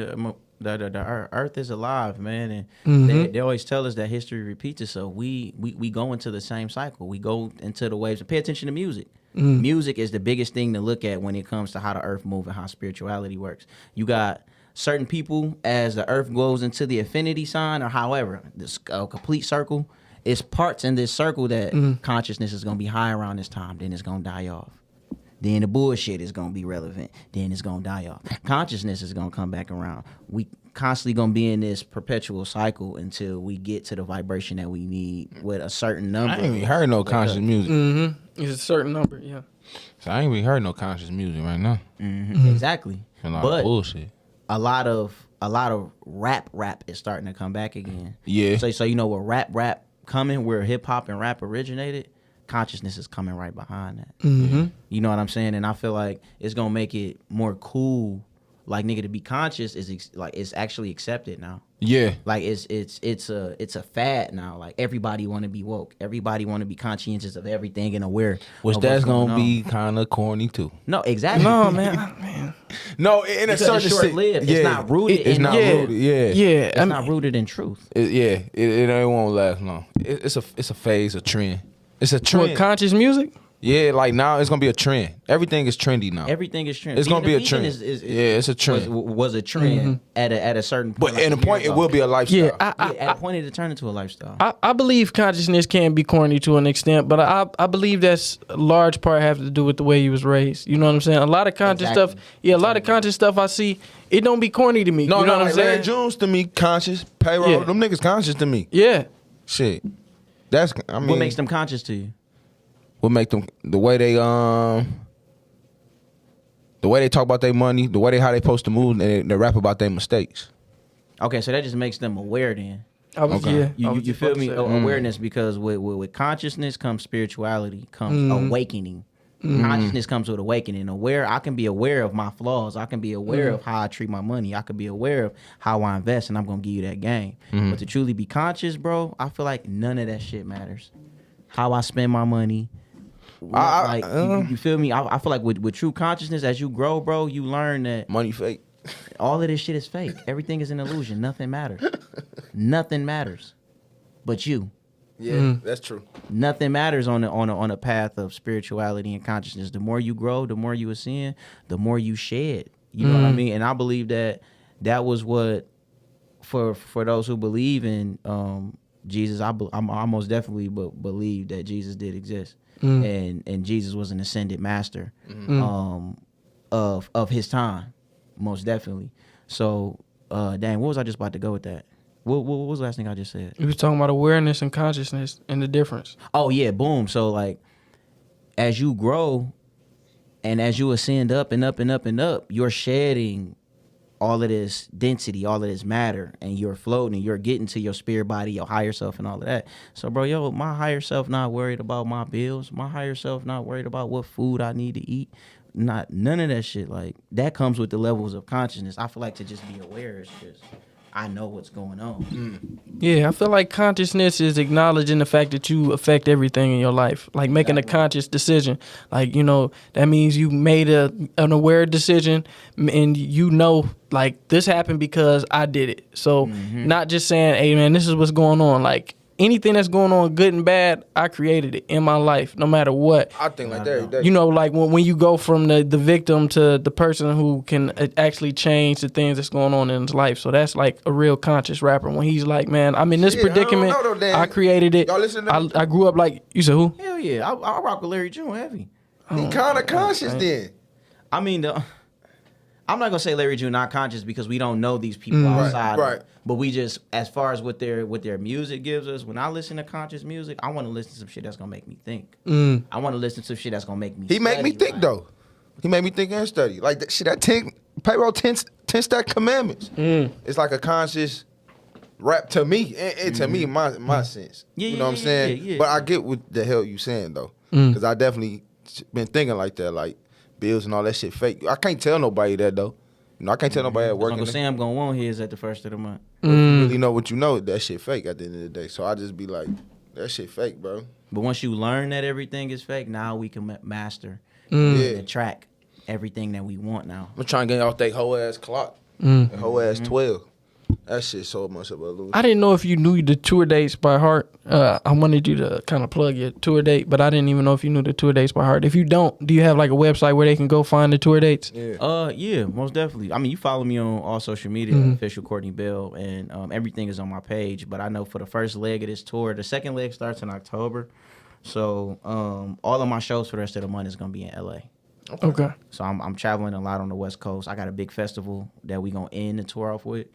The earth is alive, man, and they always tell us that history repeats itself. We go into the same cycle. We go into the waves. Pay attention to music. Music is the biggest thing to look at when it comes to how the earth moves and how spirituality works. You got certain people, as the earth goes into the infinity sign, or however, this complete circle, it's parts in this circle that consciousness is going to be high around this time, then it's going to die off. Then the bullshit is going to be relevant. Then it's going to die off. Consciousness is going to come back around. We constantly going to be in this perpetual cycle until we get to the vibration that we need with a certain number. I ain't even heard no conscious music. It's a certain number, yeah. So I ain't even heard no conscious music right now. Exactly. A lot of bullshit. A lot of rap is starting to come back again. Yeah. So with rap coming, where hip hop and rap originated, consciousness is coming right behind that. You know what I'm saying? And I feel like it's gonna make it more cool like nigga, to be conscious is it's actually accepted now. Yeah. Like it's a fad now. Like everybody want to be woke. Everybody want to be conscientious of everything and aware. Which of that's what's going gonna be on. kind of corny too. No, exactly. No, man. No, in a Because certain it's short-lived. It's not rooted. It's in not Yeah. rooted. Yeah. Yeah, It's not rooted in truth. It won't last long. It's a phase, a trend. It's a trend. What, conscious music? Yeah, like now it's gonna be a trend. Everything is trendy now. Everything is trend. It's gonna be a Vegan trend. Yeah, it's a trend. Was a trend at a certain point. But at a point, it will be a lifestyle. Yeah, At a point, it turned into a lifestyle. I believe consciousness can be corny to an extent, but I believe that's a large part have to do with the way you was raised. You know what I'm saying? A lot of conscious Exactly. stuff, a lot of conscious stuff I see, it don't be corny to me. No, you know what I'm like Larry saying? Jones to me conscious. Payroll, Yeah. them niggas conscious to me. Yeah. Shit, that's I mean, What makes them conscious to you? what make them the way they talk about their money, the way how they supposed to move, and they rap about their mistakes. Okay, so that just makes them aware then. I was, Okay. yeah. I was You just feel about to me? say Oh, that. Awareness, because with consciousness comes spirituality, comes awakening. Consciousness comes with awakening. I can be aware of my flaws. I can be aware of how I treat my money. I can be aware of how I invest, and I'm gonna give you that game. But to truly be conscious, bro, I feel like none of that shit matters. How I spend my money. You feel me? I feel like with true consciousness, as you grow, bro, you learn that Money fake. all of this shit is fake. Everything is an illusion. Nothing matters. Nothing matters, but you. Yeah, that's true. Nothing matters on a path of spirituality and consciousness. The more you grow, the more you ascend, the more you shed. You know what I mean? And I believe that was what for those who believe in Jesus. I most definitely believe that Jesus did exist, and Jesus was an ascended master of his time, most definitely. So, dang, what was I just about to go with that? What was the last thing I just said? You was talking about awareness and consciousness and the difference. Oh yeah, boom. So like, as you grow, and as you ascend up and up and up and up, you're shedding all of this density, all of this matter, and you're floating. You're getting to your spirit body, your higher self, and all of that. So, bro, my higher self not worried about my bills. My higher self not worried about what food I need to eat. None of that shit. Like that comes with the levels of consciousness. I feel like to just be aware is just. I know what's going on. Yeah, I feel like consciousness is acknowledging the fact that you affect everything in your life. Like making a conscious decision. Like, that means you made an aware decision and like this happened because I did it. So not just saying, hey man, this is what's going on. Like anything that's going on, good and bad, I created it in my life, no matter what. I think like that every day. Like when you go from the victim to the person who can actually change the things that's going on in his life. So that's like a real conscious rapper. When he's like, man, I'm in this Shit, I don't predicament. know though, Dan. I created it. Y'all listen to me? I grew up like, you said who? Hell yeah, I rock with Larry June heavy. He kind of conscious then. I mean, I'm not gonna say Larry June not conscious because we don't know these people outside. right. But we just, as far as what their music gives us, when I listen to conscious music, I want to listen to some shit that's gonna make me think. I want to listen to some shit that's gonna make me. He make me study, think like. though. He made me think and study. Like that shit. That payroll 10 stack commandments. It's like a conscious rap to me. And to me, in my sense. Yeah, you know what I'm saying? yeah. But I get what the hell you saying though, because I definitely been thinking like that. Like bills and all that shit fake. I can't tell nobody that though. I can't tell nobody at work. Uncle Sam gonna want his at the first of the month. You really know what you know. That shit fake at the end of the day. So I just be like, that shit fake, bro. But once you learn that everything is fake, now we can master Yeah. and track everything that we want now. I'm trying to get off that whole ass clock. That whole ass 12. That shit so much of a illusion. I didn't know if you knew the tour dates by heart. I wanted you to kind of plug your tour date, but I didn't even know if you knew the tour dates by heart. If you don't, do you have like a website where they can go find the tour dates? Yeah. Yeah, most definitely. I mean, you follow me on all social media, official Courtney Bell, and everything is on my page. But I know for the first leg of this tour, the second leg starts in October. So all of my shows for the rest of the month is gonna be in LA. Okay. So I'm traveling a lot on the West Coast. I got a big festival that we gonna end the tour off with.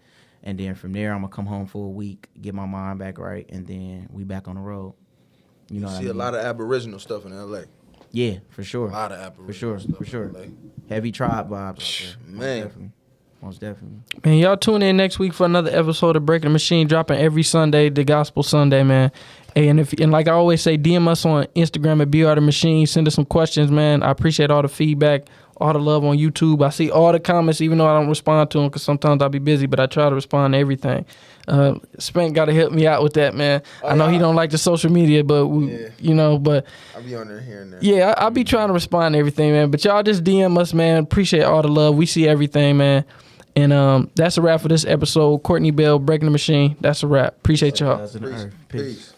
And then from there, I'm gonna come home for a week, get my mind back right, and then we back on the road. You know what I See mean? a lot of Aboriginal stuff in LA. Yeah, for sure. A lot of Aboriginal stuff For sure. in LA. Heavy tribe vibes out there. Man. Most definitely. Man, y'all tune in next week for another episode of Breaking the Machine, dropping every Sunday, the Gospel Sunday, man. Hey, and like I always say, DM us on Instagram at BR the Machine. Send us some questions, man. I appreciate all the feedback, all the love on YouTube. I see all the comments, even though I don't respond to them because sometimes I'll be busy, but I try to respond to everything. Spank got to help me out with that, man. I know he don't like the social media, but but I'll be on there here and there. Yeah, I'll be trying to respond to everything, man. But y'all just DM us, man. Appreciate all the love. We see everything, man. And that's a wrap for this episode. Courtney Bell, Breaking the Machine. That's a wrap. Appreciate y'all. Peace. Peace.